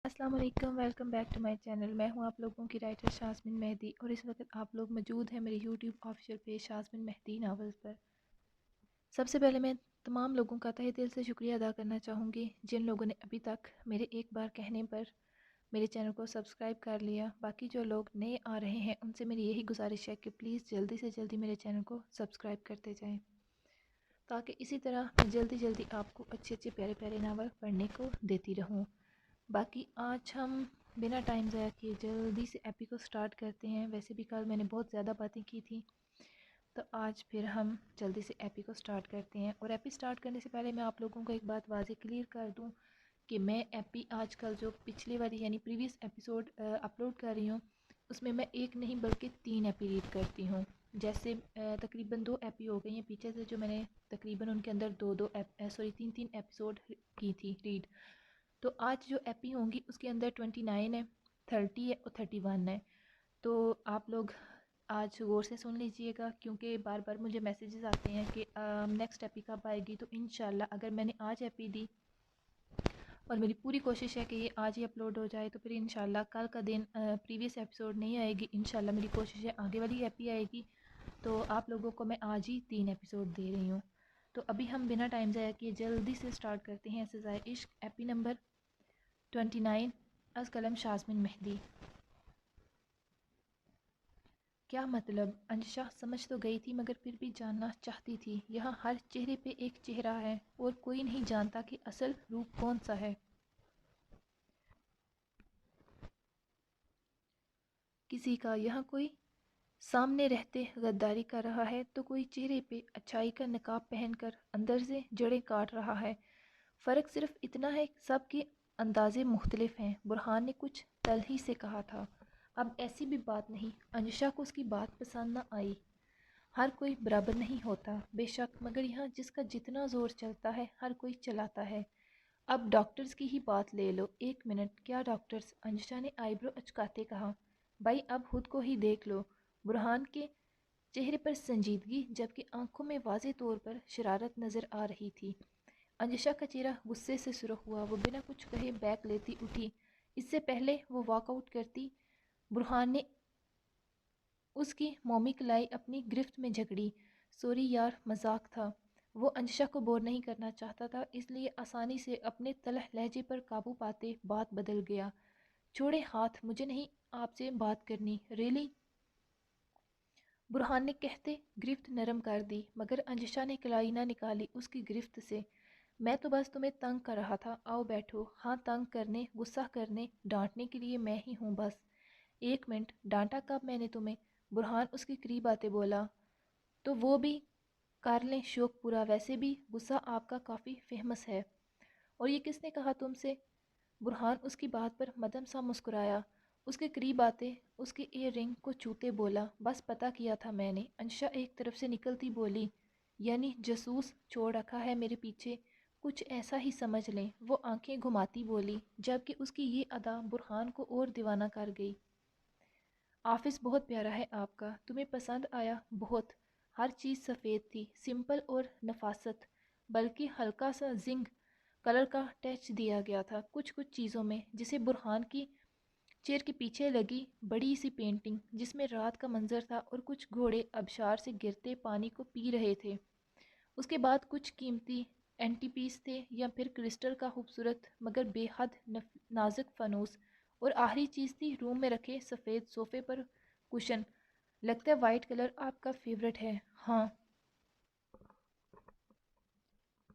अस्सलाम वालेकुम, welcome back to my channel. मैं हूं आप लोगों की राइटर शाज़मीन मेहदी और इस वक्त आप लोग मौजूद हैं मेरे YouTube official page Shazmeen Mehdi novels पर। सबसे पहले मैं तमाम लोगों का तहे दिल से शुक्रिया अदा करना चाहूँगी जिन लोगों ने अभी तक मेरे एक बार कहने पर मेरे चैनल को सब्सक्राइब कर लिया। बाकी जो लोग नए आ रहे हैं उनसे मेरी यही गुजारिश है कि प्लीज़ जल्दी से जल्दी मेरे चैनल को सब्सक्राइब करते जाएँ, ताकि इसी तरह मैं जल्दी जल्दी आपको अच्छे अच्छे प्यारे प्यारे नावल पढ़ने को देती रहूँ। बाकी आज हम बिना टाइम ज़ाया किए जल्दी से एपी को स्टार्ट करते हैं। वैसे भी कल मैंने बहुत ज़्यादा बातें की थी, तो आज फिर हम जल्दी से एपी को स्टार्ट करते हैं। और एपी स्टार्ट करने से पहले मैं आप लोगों को एक बात वाज़े क्लियर कर दूं कि मैं एपी आजकल जो पिछले वाली यानी प्रीवियस एपिसोड अपलोड कर रही हूँ उसमें मैं एक नहीं बल्कि 3 एपी रीड करती हूँ। जैसे तकरीबन 2 एपी हो गई हैं पीछे से जो मैंने तकरीबन उनके अंदर 3 एपिसोड की थी रीड। तो आज जो एपी होंगी उसके अंदर 29 है, 30 है और 31 है। तो आप लोग आज गौर से सुन लीजिएगा क्योंकि बार बार मुझे मैसेजेस आते हैं कि नेक्स्ट एपी कब आएगी। तो इंशाल्लाह अगर मैंने आज एपी दी और मेरी पूरी कोशिश है कि ये आज ही अपलोड हो जाए तो फिर इंशाल्लाह कल का दिन प्रीवियस एपिसोड नहीं आएगी। इंशाल्लाह मेरी कोशिश है आगे वाली एपी आएगी। तो आप लोगों को मैं आज ही 3 एपिसोड दे रही हूँ। तो अभी हम बिना टाइम ज़ाया किए जल्दी से स्टार्ट करते हैं सज़ाए इश्क एपी नंबर 29 अज़ कलम शाज़मीन मेहदी। क्या मतलब? अंशा समझ तो गई थी मगर फिर भी जानना चाहती थी। यहाँ हर चेहरे पे एक चेहरा है और कोई नहीं जानता कि असल रूप कौन सा है। किसी का यहाँ कोई सामने रहते गद्दारी कर रहा है तो कोई चेहरे पे अच्छाई का नकाब पहनकर अंदर से जड़ें काट रहा है। फ़र्क सिर्फ इतना है सबके अंदाजे मुख्तलिफ हैं। बुरहान ने कुछ तल्खी से कहा था। अब ऐसी भी बात नहीं, अंजुशा को उसकी बात पसंद न आई। हर कोई बराबर नहीं होता बेशक, मगर यहाँ जिसका जितना ज़ोर चलता है हर कोई चलाता है। अब डॉक्टर्स की ही बात ले लो। एक मिनट, क्या डॉक्टर्स? अंजुशा ने आईब्रो अचकाते कहा। भाई अब खुद को ही देख लो। बुरहान के चेहरे पर संजीदगी जबकि आंखों में वाज़े तौर पर शरारत नज़र आ रही थी। अंजुशा का चेहरा गुस्से से सुर्ख हुआ। वो बिना कुछ कहे बैग लेती उठी। इससे पहले वो वॉकआउट करती बुरहान ने उसकी मोमी कलाई अपनी गिरफ्त में झगड़ी। सॉरी यार, मजाक था। वो अंजुशा को बोर नहीं करना चाहता था, इसलिए आसानी से अपने तलह लहजे पर काबू पाते बात बदल गया। छोड़े हाथ, मुझे नहीं आपसे बात करनी। रियली? बुरहान ने कहते गिरफ्त नरम कर दी, मगर अंजुशा ने कलाई ना निकाली उसकी गिरफ्त से। मैं तो बस तुम्हें तंग कर रहा था। आओ बैठो। हाँ, तंग करने, गुस्सा करने, डांटने के लिए मैं ही हूँ बस। एक मिनट, डांटा कब मैंने तुम्हें? बुरहान उसके करीब आते बोला। तो वो भी कर लें शौक पूरा। वैसे भी गुस्सा आपका काफ़ी फेमस है। और ये किसने कहा तुमसे? बुरहान उसकी बात पर मदम सा मुस्कुराया। उसके करीब आते उसके ईयर रिंग को छूते बोला, बस पता किया था मैंने। अंशा एक तरफ से निकलती बोली, यानी जासूस छोड़ रखा है मेरे पीछे? कुछ ऐसा ही समझ लें। वो आंखें घुमाती बोली, जबकि उसकी ये अदा बुरहान को और दीवाना कर गई। ऑफिस बहुत प्यारा है आपका। तुम्हें पसंद आया? बहुत। हर चीज़ सफ़ेद थी, सिंपल और नफासत, बल्कि हल्का सा जिंक कलर का टच दिया गया था कुछ कुछ चीज़ों में। जिसे बुरहान की चेयर के पीछे लगी बड़ी सी पेंटिंग जिसमें रात का मंजर था और कुछ घोड़े आबशार से गिरते पानी को पी रहे थे। उसके बाद कुछ कीमती एंटीपीस थे या फिर क्रिस्टल का खूबसूरत मगर बेहद नाजुक फनूस। और आखिरी चीज़ थी रूम में रखे सफ़ेद सोफ़े पर कुशन। लगता है वाइट कलर आपका फेवरेट है। हाँ,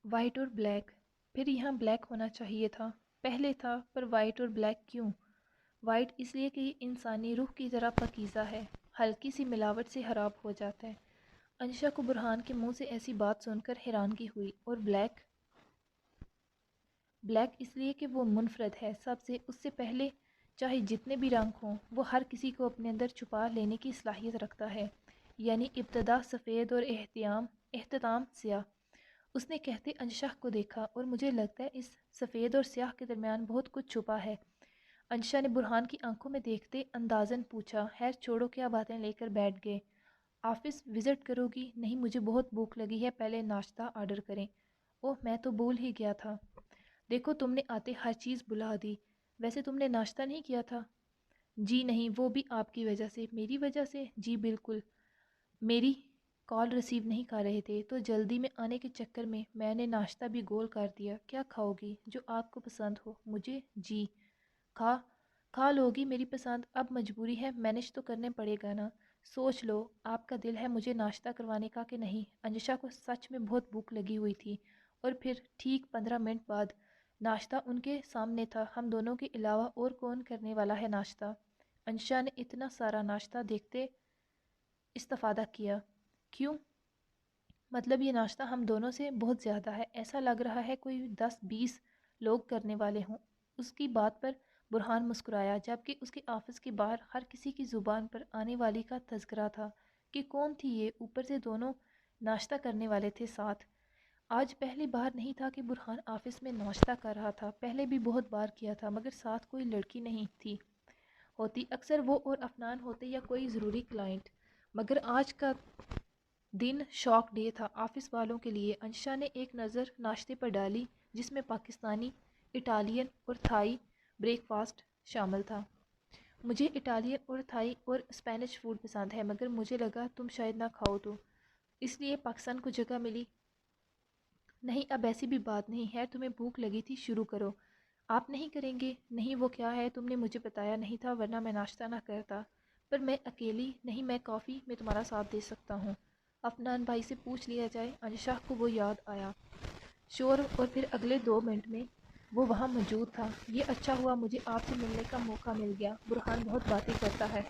वाइट और ब्लैक। फिर यहाँ ब्लैक होना चाहिए था। पहले था, पर वाइट और ब्लैक क्यों? वाइट इसलिए कि ये इंसानी रूह की तरह पकीज़ा है, हल्की सी मिलावट से खराब हो जाता है। अंशा को बुरहान के मुंह से ऐसी बात सुनकर हैरानगी हुई। और ब्लैक? ब्लैक इसलिए कि वो मुनफरद है सबसे। उससे पहले चाहे जितने भी रंग हों, वो हर किसी को अपने अंदर छुपा लेने की सलाहियत रखता है। यानी इब्तदा सफ़ेद और एहतमाम स्याह। उसने कहते अंशा को देखा। और मुझे लगता है इस सफ़ेद और स्याह के दरमियान बहुत कुछ छुपा है। अंशा ने बुरहान की आंखों में देखते अंदाज़न पूछा। खैर छोड़ो, क्या बातें लेकर बैठ गए। ऑफिस विज़िट करोगी? नहीं, मुझे बहुत भूख लगी है, पहले नाश्ता ऑर्डर करें। ओह, मैं तो भूल ही गया था। देखो, तुमने आते हर चीज़ बुला दी। वैसे तुमने नाश्ता नहीं किया था? जी नहीं, वो भी आपकी वजह से। मेरी वजह से? जी बिल्कुल। मेरी कॉल रिसीव नहीं कर रहे थे तो जल्दी में आने के चक्कर में मैंने नाश्ता भी गोल कर दिया। क्या खाओगी? जो आपको पसंद हो। मुझे? जी। खा खा लोगी मेरी पसंद। अब मजबूरी है, मैनेज तो करने पड़ेगा ना। सोच लो, आपका दिल है मुझे नाश्ता करवाने का कि नहीं? अंजिशा को सच में बहुत भूख लगी हुई थी और फिर ठीक 15 मिनट बाद नाश्ता उनके सामने था। हम दोनों के अलावा और कौन करने वाला है नाश्ता? अंशिशा ने इतना सारा नाश्ता देखते इस्तफादा किया। क्यों? मतलब ये नाश्ता हम दोनों से बहुत ज़्यादा है। ऐसा लग रहा है कोई 10-20 लोग करने वाले हों। उसकी बात पर बुरहान मुस्कुराया, जबकि उसके ऑफिस के बाहर हर किसी की ज़ुबान पर आने वाली का तज़किरा था कि कौन थी ये। ऊपर से दोनों नाश्ता करने वाले थे साथ। आज पहली बार नहीं था कि बुरहान ऑफिस में नाश्ता कर रहा था। पहले भी बहुत बार किया था, मगर साथ कोई लड़की नहीं थी होती। अक्सर वो और अफनान होते या कोई ज़रूरी क्लाइंट। मगर आज का दिन शॉक डे था ऑफिस वालों के लिए। अंशिशा ने एक नज़र नाश्ते पर डाली जिसमें पाकिस्तानी, इटालियन और थाई ब्रेकफास्ट शामिल था। मुझे इटालियन और थाई और स्पेनिश फूड पसंद है, मगर मुझे लगा तुम शायद ना खाओ तो इसलिए पाकिस्तान को जगह मिली। नहीं, अब ऐसी भी बात नहीं है। तुम्हें भूख लगी थी, शुरू करो। आप नहीं करेंगे? नहीं, वो क्या है? तुमने मुझे बताया नहीं था, वरना मैं नाश्ता ना करता। पर मैं अकेली नहीं, मैं कॉफ़ी में तुम्हारा साथ दे सकता हूँ। अफनान भाई से पूछ लिया जाए। अंशाह को वो याद आया। शोर और फिर अगले 2 मिनट में वो वहाँ मौजूद था। ये अच्छा हुआ मुझे आपसे मिलने का मौका मिल गया। बुरहान बहुत बातें करता है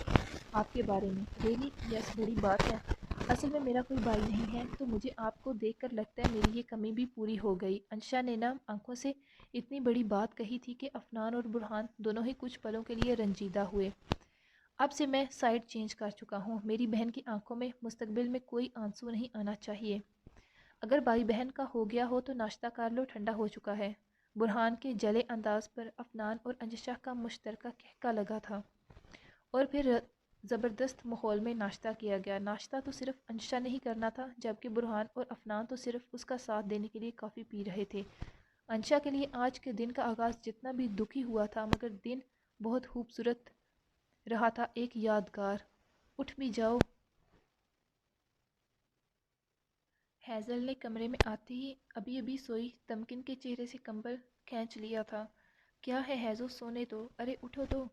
आपके बारे में। रियली? यस, बड़ी बात है। असल में मेरा कोई भाई नहीं है, तो मुझे आपको देखकर लगता है मेरी ये कमी भी पूरी हो गई। अंशा ने ना आंखों से इतनी बड़ी बात कही थी कि अफनान और बुरहान दोनों ही कुछ पलों के लिए रंजीदा हुए। अब से मैं साइड चेंज कर चुका हूँ। मेरी बहन की आंखों में मुस्तकबिल में कोई आंसू नहीं आना चाहिए। अगर भाई बहन का हो गया हो तो नाश्ता कर लो, ठंडा हो चुका है। बुरहान के जले अंदाज पर अफनान और अंजिशा का मुश्तरका कहका लगा था और फिर ज़बरदस्त माहौल में नाश्ता किया गया। नाश्ता तो सिर्फ अंशिशा ने ही करना था, जबकि बुरहान और अफनान तो सिर्फ उसका साथ देने के लिए कॉफ़ी पी रहे थे। अंशिशा के लिए आज के दिन का आगाज़ जितना भी दुखी हुआ था, मगर दिन बहुत खूबसूरत रहा था, एक यादगार। उठ भी जाओ। हैज़ल ने कमरे में आते ही अभी अभी सोई तमकिन के चेहरे से कंबल खींच लिया था। क्या है हैज़ो, सोने दो। अरे उठो तो।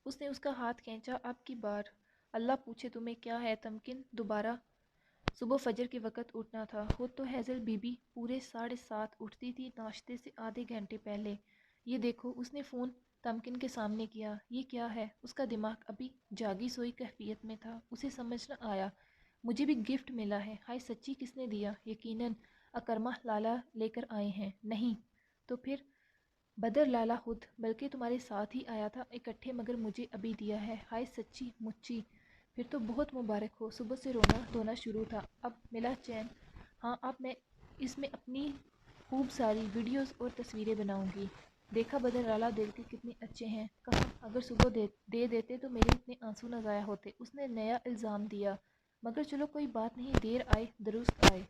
उसने उसका हाथ खींचा। अब की बार अल्लाह पूछे तुम्हें क्या है तमकिन। दोबारा सुबह फजर के वक़्त उठना था। खुद तो हैज़ल बीबी पूरे 7:30 उठती थी, नाश्ते से आधे घंटे पहले। ये देखो, उसने फ़ोन तमकिन के सामने किया। ये क्या है? उसका दिमाग अभी जागी सोई कैफियत में था। उसे समझ न आया। मुझे भी गिफ्ट मिला है। हाय सच्ची? किसने दिया? यकीनन अकरमा लाला लेकर आए हैं। नहीं तो फिर बदर लाला खुद, बल्कि तुम्हारे साथ ही आया था इकट्ठे, मगर मुझे अभी दिया है। हाय सच्ची मुच्ची? फिर तो बहुत मुबारक हो। सुबह से रोना धोना शुरू था, अब मिला चैन। हाँ, अब मैं इसमें अपनी खूब सारी वीडियोस और तस्वीरें बनाऊंगी। देखा बदर लाला दिल के कितने अच्छे हैं। कहा अगर सुबह दे देते तो मेरे इतने आंसू न ज़ाया होते। उसने नया इल्ज़ाम दिया। मगर चलो कोई बात नहीं, देर आए दुरुस्त आए।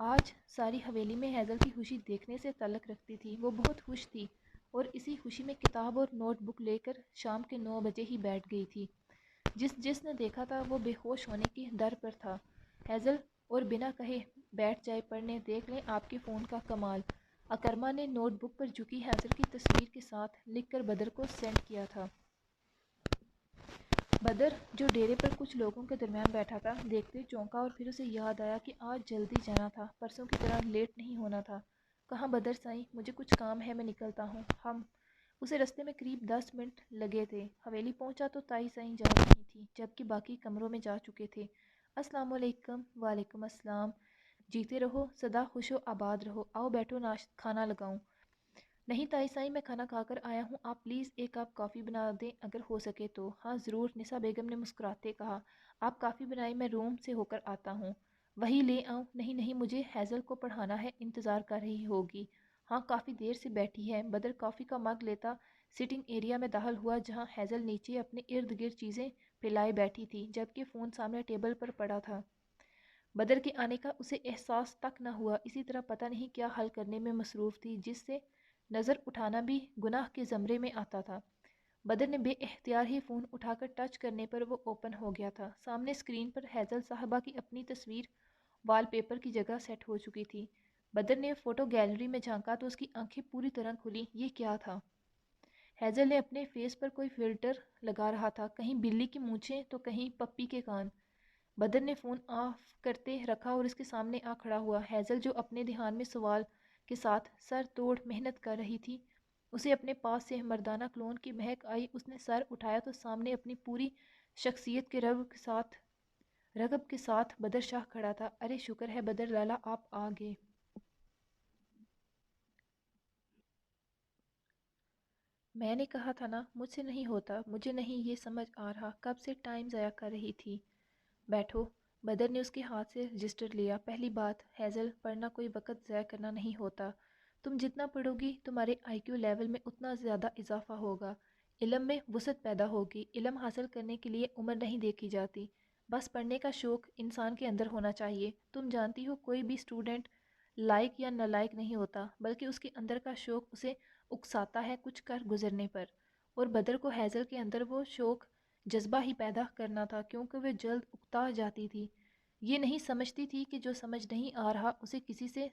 आज सारी हवेली में हैज़ल की खुशी देखने से तल्लक रखती थी। वो बहुत खुश थी और इसी खुशी में किताब और नोटबुक लेकर शाम के 9 बजे ही बैठ गई थी। जिसने देखा था वो बेहोश होने की दर पर था। हैज़ल और बिना कहे बैठ जाए पढ़ने। देख लें आपके फ़ोन का कमाल। अकरमा ने नोटबुक पर झुकी हैज़ल की तस्वीर के साथ लिखकर बदर को सेंड किया था। बदर, जो डेरे पर कुछ लोगों के दरमियान बैठा था, देखते चौंका और फिर उसे याद आया कि आज जल्दी जाना था, परसों की तरह लेट नहीं होना था। कहाँ बदर साईं, मुझे कुछ काम है, मैं निकलता हूँ। हम उसे रास्ते में करीब 10 मिनट लगे थे। हवेली पहुंचा तो ताई साईं जा रही थी, जबकि बाकी कमरों में जा चुके थे। अस्सलाम वालेकुम। वालेकुम अस्सलाम। जीते रहो, सदा खुशो आबाद रहो। आओ बैठो, खाना लगाऊं? नहीं ताई साईं, मैं खाना खाकर आया हूँ। आप प्लीज़ एक कप कॉफ़ी बना दें अगर हो सके तो। हाँ ज़रूर, निसा बेगम ने मुस्कुराते कहा। आप कॉफ़ी बनाएं, मैं रूम से होकर आता हूँ। वही ले आऊँ? नहीं नहीं, मुझे हैज़ल को पढ़ाना है, इंतज़ार कर रही होगी। हाँ, काफ़ी देर से बैठी है। बदर कॉफ़ी का मग लेता सिटिंग एरिया में दाखिल हुआ, जहाँ हैज़ल नीचे अपने इर्द गिर्द चीज़ें फैलाए बैठी थी, जबकि फ़ोन सामने टेबल पर पड़ा था। बदर के आने का उसे एहसास तक न हुआ। इसी तरह पता नहीं क्या हल करने में मसरूफ़ थी, जिससे नज़र उठाना भी गुनाह के ज़मरे में आता था। बदर ने बे इख्तियार ही फ़ोन उठाकर टच करने पर वो ओपन हो गया था। सामने स्क्रीन पर हैज़ल साहबा की अपनी तस्वीर वॉलपेपर की जगह सेट हो चुकी थी। बदर ने फ़ोटो गैलरी में झांका तो उसकी आंखें पूरी तरह खुली। ये क्या था? हैज़ल ने अपने फेस पर कोई फ़िल्टर लगा रहा था, कहीं बिल्ली की मूंछें तो कहीं पप्पी के कान। बदर ने फ़ोन ऑफ करते रखा और इसके सामने आ खड़ा हुआ। हैज़ल जो अपने ध्यान में सवाल के साथ सर तोड़ मेहनत कर रही थी, उसे अपने पास से मर्दाना क्लोन की महक आई। उसने सर उठाया तो सामने अपनी पूरी शख्सियत के रगब के साथ बदर शाह खड़ा था। अरे शुक्र है बदर लाला आप आ गए। मैंने कहा था ना मुझसे नहीं होता, मुझे नहीं ये समझ आ रहा, कब से टाइम ज़ाया कर रही थी। बैठो। बदर ने उसके हाथ से रजिस्टर लिया। पहली बात हैज़ल, पढ़ना कोई वक्त ज़ाया करना नहीं होता। तुम जितना पढ़ोगी तुम्हारे आईक्यू लेवल में उतना ज़्यादा इजाफा होगा, इल्म में वसअत पैदा होगी। इल्म हासिल करने के लिए उम्र नहीं देखी जाती, बस पढ़ने का शौक़ इंसान के अंदर होना चाहिए। तुम जानती हो कोई भी स्टूडेंट लायक या नालायक नहीं होता, बल्कि उसके अंदर का शौक़ उसे उकसाता है कुछ कर गुजरने पर। और बदर को हैज़ल के अंदर वो शौक़ जज्बा ही पैदा करना था, क्योंकि वह जल्द उकता जाती थी। ये नहीं समझती थी कि जो समझ नहीं आ रहा उसे किसी से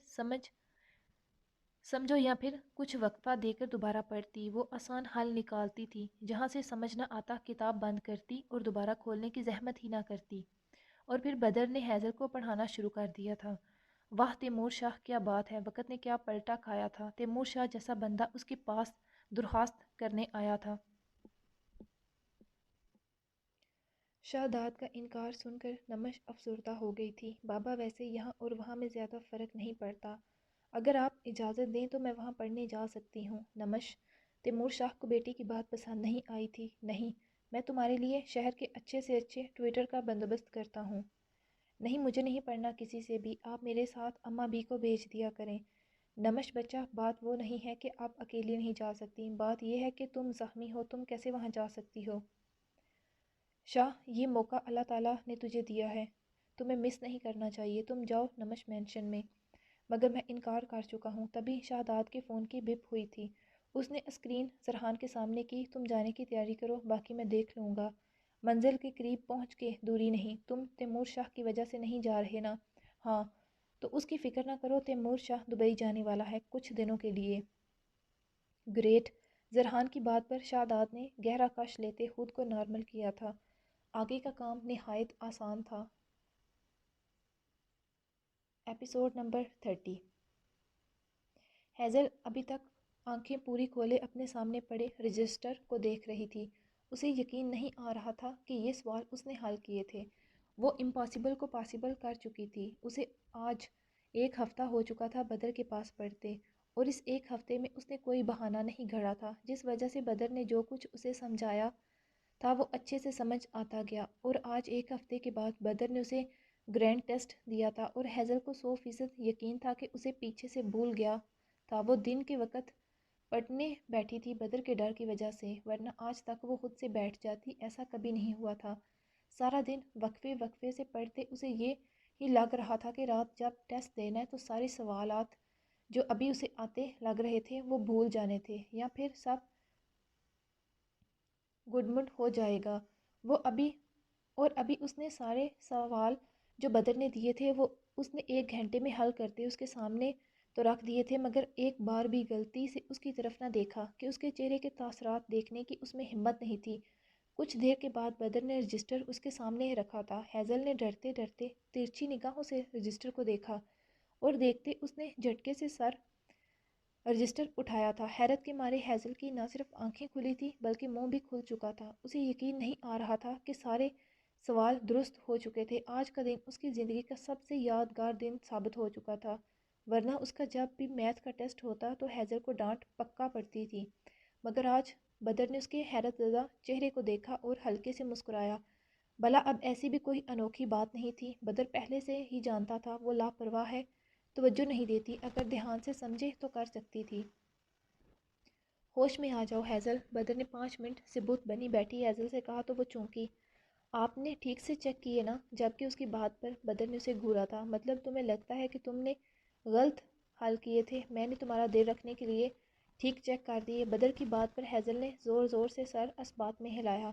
समझो या फिर कुछ वक्फा देकर दोबारा पढ़ती। वो आसान हल निकालती थी, जहाँ से समझ न आता किताब बंद करती और दोबारा खोलने की जहमत ही ना करती। और फिर बदर ने हैज़ल को पढ़ाना शुरू कर दिया था। वाह तैमूर शाह, क्या बात है, वक़्त ने क्या पलटा खाया था। तैमूर शाह जैसा बंदा उसके पास दुरखास्त करने आया था। शाहदाद का इनकार सुनकर नमश अफसरदा हो गई थी। बाबा वैसे यहाँ और वहाँ में ज़्यादा फ़र्क नहीं पड़ता, अगर आप इजाज़त दें तो मैं वहाँ पढ़ने जा सकती हूँ। नमश। तैमूर शाह को बेटी की बात पसंद नहीं आई थी। नहीं, मैं तुम्हारे लिए शहर के अच्छे से अच्छे ट्विटर का बंदोबस्त करता हूँ। नहीं, मुझे नहीं पढ़ना किसी से भी, आप मेरे साथ अम्मा बी को भेज दिया करें। नमश बच्चा, बात वो नहीं है कि आप अकेली नहीं जा सकती, बात यह है कि तुम ज़ख्मी हो, तुम कैसे वहाँ जा सकती हो। शाह, ये मौका अल्लाह ताला ने तुझे दिया है, तुम्हें मिस नहीं करना चाहिए। तुम जाओ नमश मेंशन में। मगर मैं इनकार कर चुका हूँ। तभी शाहदाद के फ़ोन की बिप हुई थी। उसने स्क्रीन सरहान के सामने की। तुम जाने की तैयारी करो, बाकी मैं देख लूँगा। मंजिल के करीब पहुँच के दूरी नहीं। तुम तैमूर शाह की वजह से नहीं जा रहे ना? हाँ, तो उसकी फ़िक्र ना करो, तैमूर शाह दुबई जाने वाला है कुछ दिनों के लिए। ग्रेट। जरहान की बात पर शाहदाद ने गहरा कश लेते खुद को नॉर्मल किया था। आगे का काम निहायत आसान था। Episode number 30। हैज़ल अभी तक आंखें पूरी खोले अपने सामने पड़े रजिस्टर को देख रही थी। उसे यकीन नहीं आ रहा था कि ये सवाल उसने हल किए थे। वो इम्पॉसिबल को पॉसिबल कर चुकी थी। उसे आज एक हफ़्ता हो चुका था बदर के पास पढ़ते, और इस एक हफ़्ते में उसने कोई बहाना नहीं गढ़ा था, जिस वजह से बदर ने जो कुछ उसे समझाया था वो अच्छे से समझ आता गया। और आज एक हफ़्ते के बाद बदर ने उसे ग्रैंड टेस्ट दिया था और हैज़ल को 100% यकीन था कि उसे पीछे से भूल गया था। वो दिन के वक़्त पढ़ने बैठी थी बदर के डर की वजह से, वरना आज तक वो खुद से बैठ जाती, ऐसा कभी नहीं हुआ था। सारा दिन वक्फे वक्फे से पढ़ते उसे ये ही लग रहा था कि रात जब टेस्ट देना है तो सारे सवालात जो अभी उसे आते लग रहे थे वो भूल जाने थे, या फिर सब गुडमुड हो जाएगा। वो अभी और अभी उसने सारे सवाल जो बदर ने दिए थे वो उसने 1 घंटे में हल करते उसके सामने तो रख दिए थे, मगर एक बार भी गलती से उसकी तरफ ना देखा कि उसके चेहरे के तासरात देखने की उसमें हिम्मत नहीं थी। कुछ देर के बाद बदर ने रजिस्टर उसके सामने रखा था। हैज़ल ने डरते डरते तिरछी निगाहों से रजिस्टर को देखा, और देखते उसने झटके से सर रजिस्टर उठाया था। हैरत के मारे हैज़ल की न सिर्फ आंखें खुली थी बल्कि मुंह भी खुल चुका था। उसे यकीन नहीं आ रहा था कि सारे सवाल दुरुस्त हो चुके थे। आज का दिन उसकी ज़िंदगी का सबसे यादगार दिन साबित हो चुका था, वरना उसका जब भी मैथ का टेस्ट होता तो हैज़ल को डांट पक्का पड़ती थी। मगर आज बदर ने उसके हैरतज़दा चेहरे को देखा और हल्के से मुस्कुराया। भला अब ऐसी भी कोई अनोखी बात नहीं थी। बदर पहले से ही जानता था वो लापरवाह है, तवज्जो नहीं देती, अगर ध्यान से समझे तो कर सकती थी। होश में आ जाओ हैज़ल, बदर ने 5 मिनट से बुत बनी बैठी हैज़ल से कहा तो वो चौंकी। आपने ठीक से चेक किए ना? जबकि उसकी बात पर बदर ने उसे घूरा था। मतलब तुम्हें लगता है कि तुमने गलत हल किए थे? मैंने तुम्हारा दिल रखने के लिए ٹھیک چیک کر دیے۔ بدر کی بات پر ہیزل نے زور زور سے سر اسبات میں ہلایا۔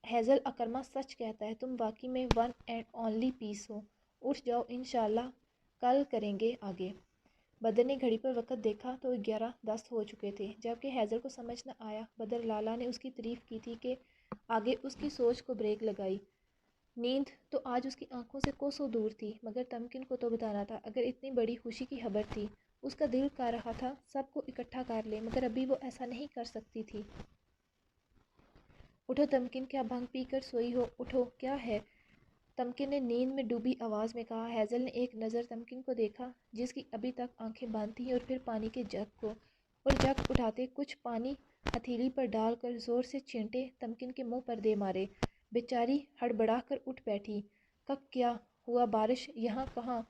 ہیزل اکرما سچ کہتا ہے، تم واقعی میں ون اینڈ اونلی پیس ہو۔ اٹھ جاؤ، انشاءاللہ کل کریں گے آگے۔ بدر نے گھڑی پر وقت دیکھا تو 11:10 ہو چکے تھے، جبکہ ہیزل کو سمجھ نہ آیا بدر لالا نے اس کی تعریف کی تھی کہ آگے اس کی سوچ کو بریک لگائی۔ نیند تو آج اس کی آنکھوں سے کوسوں دور تھی، مگر تمکن کو تو بتانا تھا۔ اگر اتنی بڑی خوشی کی خبر تھی، اس کا دل کہہ رہا تھا سب کو اکٹھا کر لے، مگر ابھی وہ ایسا نہیں کر سکتی تھی۔ اٹھو تمکن، کیا بھنگ پی کر سوئی ہو؟ اٹھو، کیا ہے؟ تمکن نے نیند میں ڈوبی آواز میں کہا۔ ہیزل نے ایک نظر تمکن کو دیکھا، جس کی ابھی تک آنکھیں بند تھیں، اور پھر پانی کے جگ کو، اور جگ اٹھاتے کچھ پانی ہتھیلی پر ڈال کر زور سے چھینٹے تمکن کے منہ پر دے مارے۔ بیچاری ہڑبڑا کر اٹھ بیٹھی۔ کک، کیا ہوا؟ بارش یہاں کہاں؟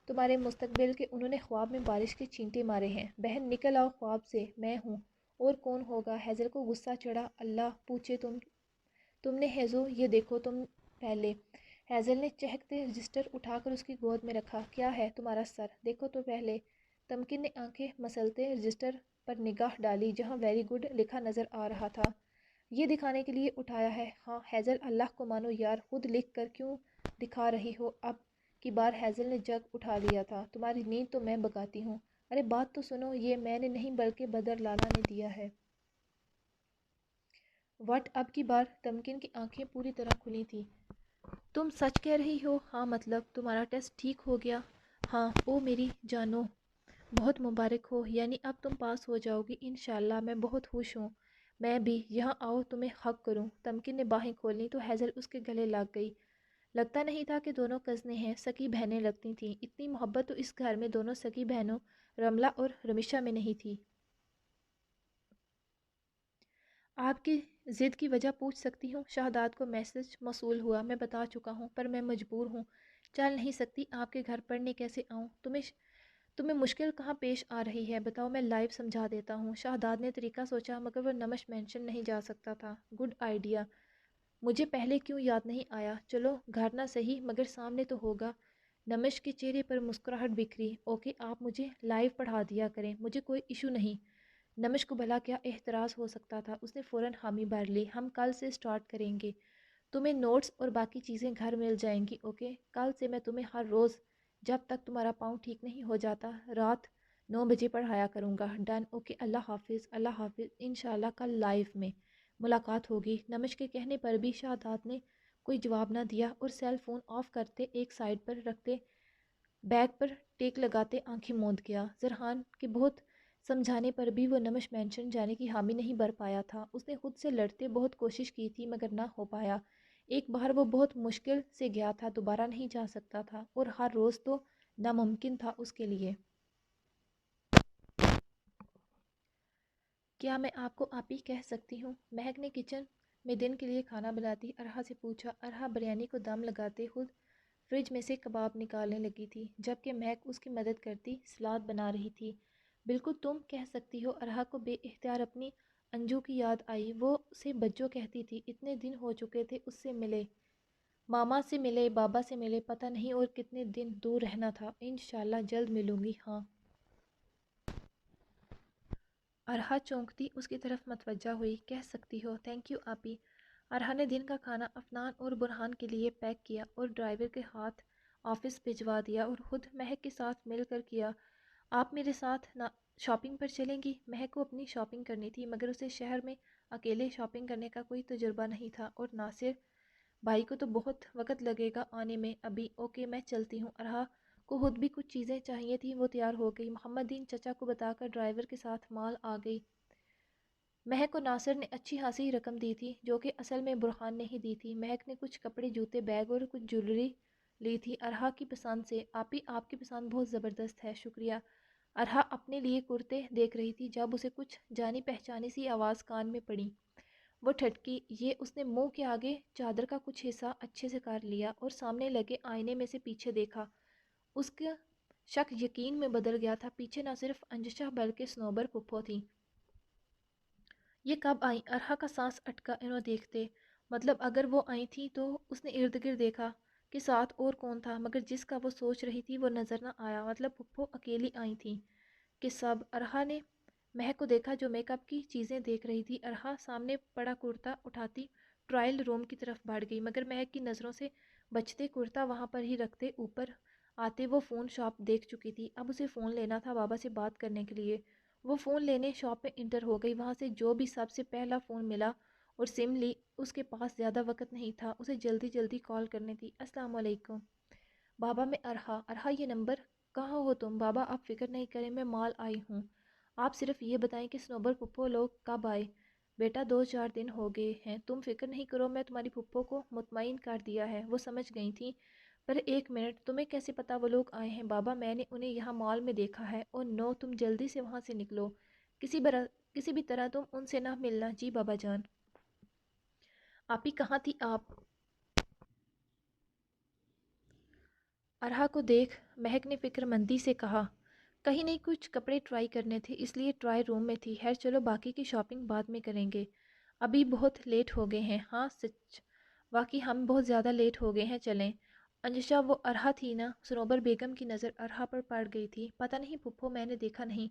تمہارے مستقبل کے انہوں نے خواب میں بارش کے چھینٹے مارے ہیں۔ بہن نکل آؤ خواب سے، میں ہوں، اور کون ہوگا؟ ہیزل کو غصہ چڑھا۔ اللہ پوچھے تم نے ہیزو، یہ دیکھو تم پہلے۔ ہیزل نے چہکتے رجسٹر اٹھا کر اس کی گود میں رکھا۔ کیا ہے تمہارا سر؟ دیکھو تو پہلے۔ تمکن نے آنکھیں مسلتے رجسٹر پر نگاہ ڈالی، جہاں ویری گڈ لکھا نظر آ رہا تھا۔ یہ دکھانے کے لیے اٹھایا ہے؟ ہاں ہیزل، اللہ کو مانو یار، خود لکھ کر کیوں دکھا رہی ہو؟ اب کی بار ہیزل نے جگ اٹھا لیا تھا۔ تمہاری نیند تو میں بگاتی ہوں۔ ارے بات تو سنو، یہ میں نے نہیں بلکہ بدر لالا نے دیا ہے۔ وٹ؟ اب کی بار تمکن کی آنکھیں پوری طرح کھلی تھیں۔ تم سچ کہہ رہی ہو؟ ہاں، مطلب تمہارا ٹیسٹ ٹھیک ہو گیا؟ ہاں۔ او میری جانو، بہت مبارک ہو، یعنی اب تم پاس ہو جاؤ گی انشاءاللہ۔ میں بہت خوش ہوں۔ میں بھی۔ یہاں آؤ تمہیں حق کروں۔ تمکن نے باہیں کھولیں تو ہیزل اس کے گلے لگ گئی۔ لگتا نہیں تھا کہ دونوں کزنیں ہیں، سکی بہنیں لگتی تھیں۔ اتنی محبت تو اس گھر میں دونوں سکی بہنوں رملہ اور رمیشہ میں نہیں تھی۔ آپ کی ضد کی وجہ پوچھ سکتی ہوں؟ شہداد کو میسج موصول ہوا۔ میں بتا چکا ہوں، پر میں مجبور ہوں، چل نہیں سکتی۔ آپ کے گھر پڑھنے کیسے آؤں؟ تمہیں مشکل کہاں پیش آ رہی ہے بتاؤ، میں لائیو سمجھا دیتا ہوں۔ شہداد نے طریقہ سوچا، مگر وہ نمش مینشن نہیں جا سکتا تھا۔ گڈ آئیڈیا، مجھے پہلے کیوں یاد نہیں آیا؟ چلو گھر نہ صحیح مگر سامنے تو ہوگا۔ نمش کے چہرے پر مسکراہٹ بکھری۔ اوکے، آپ مجھے لائیو پڑھا دیا کریں، مجھے کوئی ایشو نہیں۔ نمش کو بھلا کیا اعتراض ہو سکتا تھا؟ اس نے فوراً حامی بھر لی۔ ہم کل سے سٹارٹ کریں گے، تمہیں نوٹس اور باقی چیزیں گھر مل جائیں گی۔ اوکے، کل سے میں تمہیں ہر روز جب تک تمہارا پاؤں ٹھیک نہیں ہو جاتا رات 9 بجے پڑھایا کروں گا۔ ڈن؟ اوکے، اللہ حافظ۔ اللہ حافظ، انشاءاللہ کل لائیو میں ملاقات ہوگی۔ نمش کے کہنے پر بھی شہداد نے کوئی جواب نہ دیا، اور سیل فون آف کرتے ایک سائڈ پر رکھتے بیگ پر ٹیک لگاتے آنکھیں موند گیا۔ زرحان کے بہت سمجھانے پر بھی وہ نمش مینشن جانے کی حامی نہیں بھر پایا تھا۔ اس نے خود سے لڑتے بہت کوشش کی تھی، مگر نہ ہو پایا۔ ایک بار وہ بہت مشکل سے گیا تھا، دوبارہ نہیں جا سکتا تھا، اور ہر روز تو ناممکن تھا اس کے لیے۔ کیا میں آپ کو آپی کہہ سکتی ہوں؟ مہک نے کچن میں دن کے لیے کھانا بناتی ارہا سے پوچھا۔ ارہا بریانی کو دم لگاتے خود فریج میں سے کباب نکالنے لگی تھی، جبکہ مہک اس کی مدد کرتی سلاد بنا رہی تھی۔ بالکل تم کہہ سکتی ہو۔ ارہا کو بے اختیار اپنی انجو کی یاد آئی۔ وہ اسے بجو کہتی تھی، اتنے دن ہو چکے تھے اس سے ملے، ماما سے ملے، بابا سے ملے، پتہ نہیں اور کتنے دن دور رہنا تھا۔ انشاءاللہ جلد ملوں گی۔ ہاں۔ ارہا چونکتی اس کی طرف متوجہ ہوئی۔ کہہ سکتی ہو۔ تھینک یو آپی۔ ارہا نے دن کا کھانا افنان اور برہان کے لیے پیک کیا اور ڈرائیور کے ہاتھ آفس بھجوا دیا، اور خود مہک کے ساتھ مل کر کیا۔ آپ میرے ساتھ شاپنگ پر چلیں گی؟ مہک کو اپنی شاپنگ کرنی تھی، مگر اسے شہر میں اکیلے شاپنگ کرنے کا کوئی تجربہ نہیں تھا، اور ناصر بھائی کو تو بہت وقت لگے گا آنے میں ابھی۔ اوکے، میں چلتی ہوں۔ ارہا کو خود بھی کچھ چیزیں چاہیے تھیں، وہ تیار ہو گئی۔ محمد دین چچا کو بتا کر ڈرائیور کے ساتھ مال آ گئی۔ مہک کو ناصر نے اچھی خاصی رقم دی تھی، جو کہ اصل میں برہان نے ہی دی تھی۔ مہک نے کچھ کپڑے، جوتے، بیگ اور کچھ جویلری لی تھی ارہا کی پسند سے۔ آپی، آپ کی پسند بہت زبردست ہے، شکریہ۔ ارہا اپنے لیے کرتے دیکھ رہی تھی جب اسے کچھ جانی پہچانی سی آواز کان میں پڑی۔ وہ ٹھٹکی۔ یہ اس نے منہ کے آگے چادر کا کچھ حصہ اچھے سے کر لیا اور سامنے لگے آئینے میں سے پیچھے دیکھا۔ اس کا شک یقین میں بدل گیا تھا۔ پیچھے نہ صرف انجشہ بلکہ صنوبر پھپھو تھی۔ یہ کب آئیں؟ ارہا کا سانس اٹکا انہوں دیکھتے۔ مطلب اگر وہ آئی تھیں تو اس نے ارد گرد دیکھا کہ ساتھ اور کون تھا، مگر جس کا وہ سوچ رہی تھی وہ نظر نہ آیا۔ مطلب پھپھو اکیلی آئی تھیں کہ سب؟ ارہا نے مہک کو دیکھا جو میک اپ کی چیزیں دیکھ رہی تھی۔ ارحا سامنے پڑا کرتا اٹھاتی ٹرائل روم کی طرف بڑھ گئی، مگر مہک کی نظروں سے بچتے کرتا وہاں پر ہی رکھتے اوپر آتے وہ فون شاپ دیکھ چکی تھی۔ اب اسے فون لینا تھا بابا سے بات کرنے کے لیے۔ وہ فون لینے شاپ میں انٹر ہو گئی۔ وہاں سے جو بھی سب سے پہلا فون ملا اور سم لی۔ اس کے پاس زیادہ وقت نہیں تھا، اسے جلدی جلدی کال کرنی تھی۔ السلام علیکم بابا، میں ارحا یہ نمبر کہاں ہو تم؟ بابا آپ فکر نہیں کریں، میں مال آئی ہوں، آپ صرف یہ بتائیں کہ سنوبر پھپھو لوگ کب آئے؟ بیٹا 2-4 دن ہو گئے ہیں، تم فکر نہیں کرو، میں تمہاری پھپھو کو مطمئن کر دیا ہے، وہ سمجھ گئی تھیں۔ پر ایک منٹ، تمہیں کیسے پتا وہ لوگ آئے ہیں؟ بابا میں نے انہیں یہاں مال میں دیکھا ہے۔ اور نو، تم جلدی سے وہاں سے نکلو، کسی بھی طرح تم ان سے نہ ملنا۔ جی بابا جان۔ آپی کہاں تھی آپ؟ ارحا کو دیکھ مہک نے فکر مندی سے کہا، کہیں نہیں، کچھ کپڑے ٹرائی کرنے تھے اس لیے ٹرائی روم میں تھی، خیر چلو باقی کی شاپنگ بعد میں کریں گے، ابھی بہت لیٹ ہو گئے ہیں۔ ہاں سچ، واقعی ہم بہت زیادہ لیٹ ہو گئے ہیں، چلیں۔ انجشا وہ ارحا تھی نا؟ سنوبر بیگم کی نظر ارحا پر پڑ گئی تھی۔ پتہ نہیں پھپھو، میں نے دیکھا نہیں،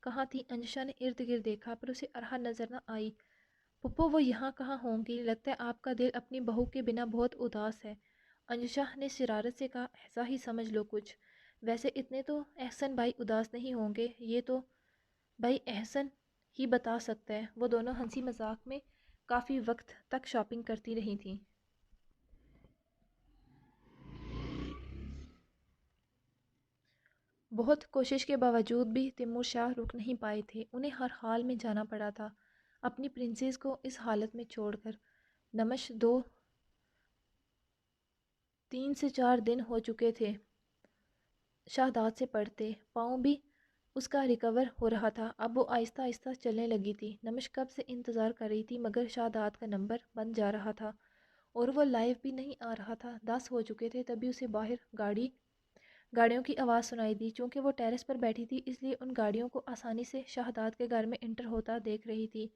کہاں تھی؟ انجشا نے ارد گرد دیکھا پر اسے ارحا نظر نہ آئی۔ پھپھو وہ یہاں کہاں ہوں گی؟ لگتا ہے آپ کا دل اپنی بہو کے بنا بہت اداس ہے، انجشا نے شرارت سے کہا۔ ایسا ہی سمجھ لو کچھ، ویسے اتنے تو احسن بھائی اداس نہیں ہوں گے، یہ تو بھائی احسن ہی بتا سکتا ہے۔ وہ دونوں ہنسی مذاق میں کافی وقت تک شاپنگ کرتی رہی تھیں۔ بہت کوشش کے باوجود بھی تیمور شاہ رک نہیں پائے تھے، انہیں ہر حال میں جانا پڑا تھا اپنی پرنسس کو اس حالت میں چھوڑ کر۔ نمش 3 سے 4 دن ہو چکے تھے شہداد سے پڑھتے، پاؤں بھی اس کا ریکور ہو رہا تھا، اب وہ آہستہ آہستہ چلنے لگی تھی۔ نمش کب سے انتظار کر رہی تھی مگر شہداد کا نمبر بند جا رہا تھا اور وہ لائیو بھی نہیں آ رہا تھا۔ 10 ہو چکے تھے تبھی اسے باہر گاڑیوں کی آواز سنائی دی۔ چونکہ وہ ٹیرس پر بیٹھی تھی اس لیے ان گاڑیوں کو آسانی سے شہداد کے گھر میں انٹر ہوتا دیکھ رہی تھی۔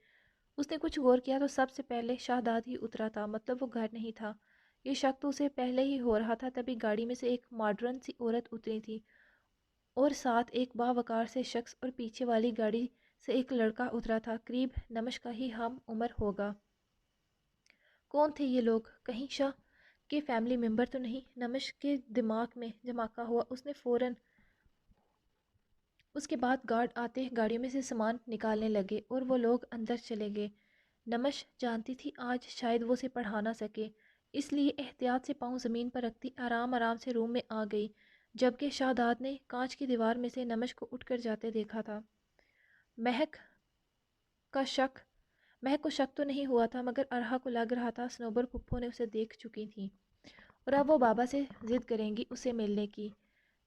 اس نے کچھ غور کیا تو سب سے پہلے شہداد ہی اترا تھا، مطلب وہ گھر نہیں تھا۔ یہ شک تو اسے پہلے ہی ہو رہا تھا۔ تبھی گاڑی میں سے ایک ماڈرن سی عورت اتری تھی اور ساتھ ایک باوقار سے شخص، اور پیچھے والی گاڑی سے ایک لڑکا اترا تھا، قریب نمش کا ہی ہم عمر ہوگا۔ کون تھے یہ لوگ؟ کہیں شاہ کے فیملی ممبر تو نہیں؟ نمش کے دماغ میں دھماکہ ہوا۔ اس نے فوراً اس کے بعد گارڈ آتے گاڑیوں میں سے سامان نکالنے لگے اور وہ لوگ اندر چلے گئے۔ نمش جانتی تھی آج شاید وہ اسے پڑھا نہ سکے، اس لیے احتیاط سے پاؤں زمین پر رکھتی آرام آرام سے روم میں آ گئی، جبکہ شہداد نے کانچ کی دیوار میں سے نمش کو اٹھ کر جاتے دیکھا تھا۔ مہک کو شک تو نہیں ہوا تھا مگر ارحا کو لگ رہا تھا سنوبر پھپھو نے اسے دیکھ چکی تھی اور اب وہ بابا سے ضد کریں گی اسے ملنے کی۔